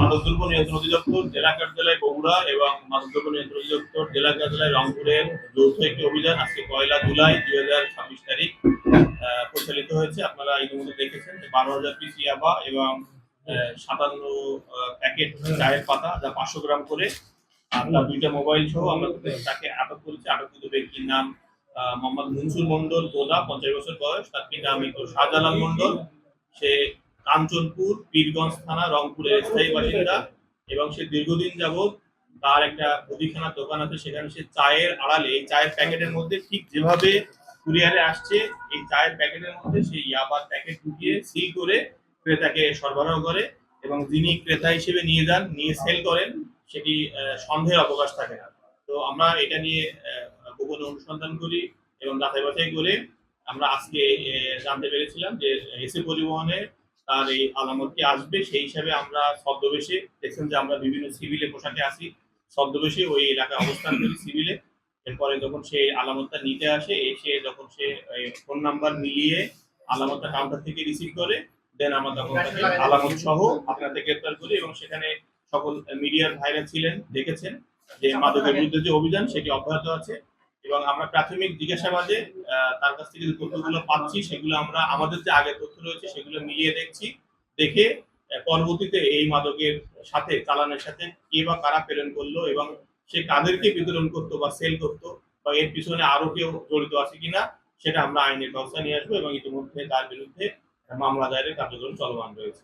মাদকদ্রব্য নিয়ন্ত্রণ অধিদপ্তর জেলা কার্যালয় বগুড়া এবং মাদকদ্রব্য নিয়ন্ত্রণ অধিদপ্তর জেলা কার্যালয় রংপুরের যৌথ একটি অভিযান আজকে 1 জুলাই 2026 তারিখ পরিচালিত হয়েছে। আপনারা ইতিমধ্যে দেখেছেন যে 12,000 পিস ইয়াবা এবং 57 প্যাকেট চায়ের পাতা, যা 500 গ্রাম করে, আমরা 2টা মোবাইল সহ আমরা তাকে আটক করেছি। আটককৃত ব্যক্তির নাম মোহাম্মদ মনসুর মন্ডল, গোদা, 50 বছর বয়স। তার পিতা শাহজালাল মন্ডল, সে কাঞ্চনপুর পীরগঞ্জ থানা রংপুরের স্থায়ী বাসিন্দা এবং সে দীর্ঘদিন যাবৎ তার একটা মুদিখানার দোকান আছে, সেখানে সে চায়ের আড়ালে এই চায়ের প্যাকেটের মধ্যে ঠিক যেভাবে কুরিয়ারে আসছে এই চায়ের প্যাকেটের মধ্যে সেই ইয়াবার প্যাকেট ঢুকিয়ে সিল করে ক্রেতাকে সরবরাহ করে এবং যিনি ক্রেতা হিসেবে নিয়ে যান, নিয়ে সেল করেন, সেটি সন্দেহের অবকাশ থাকে না। তো আমরা এটা নিয়ে গোপনে অনুসন্ধান করি এবং যাচাই বাছাই করে আমরা আজকে জানতে পেরেছিলাম যে এসি পরিবহনে তার এই আলামতটি আসবে। সেই হিসাবে আমরা ছদ্মবেশে, দেখছেন যে আমরা বিভিন্ন সিভিলে পোশাকে আসি, ছদ্মবেশে ওই এলাকায় অবস্থান করি সিভিলে। এরপরে যখন সে আলামতটা নিতে আসে, এসে যখন সে ফোন নাম্বার মিলিয়ে আলামতটা কাউন্টার থেকে রিসিভ করে, দেন আমরা তখন তাকে আলামত সহ আপনাদের গ্রেপ্তার করি এবং সেখানে সকল মিডিয়ার ভাইরা ছিলেন, দেখেছেন যে মাদকের বিরুদ্ধে যে অভিযান সেটি অব্যাহত আছে এবং আমরা প্রাথমিক জিজ্ঞাসাবাদে তার কাছ থেকে যে তথ্যগুলো পাচ্ছি সেগুলো আমরা আমাদের যে আগের তথ্য রয়েছে সেগুলো মিলিয়ে দেখছি, দেখে পরবর্তীতে এই মাদকের সাথে চালানের সাথে কে বা কারা প্রেরণ করলো এবং সে কাদেরকে বিতরণ করতো বা সেল করতো বা এর পিছনে আরো কেউ জড়িত আছে কিনা সেটা আমরা আইনের ব্যবস্থা নিয়ে আসবো এবং ইতিমধ্যে তার বিরুদ্ধে মামলা দায়েরের কার্যক্রম চলমান রয়েছে।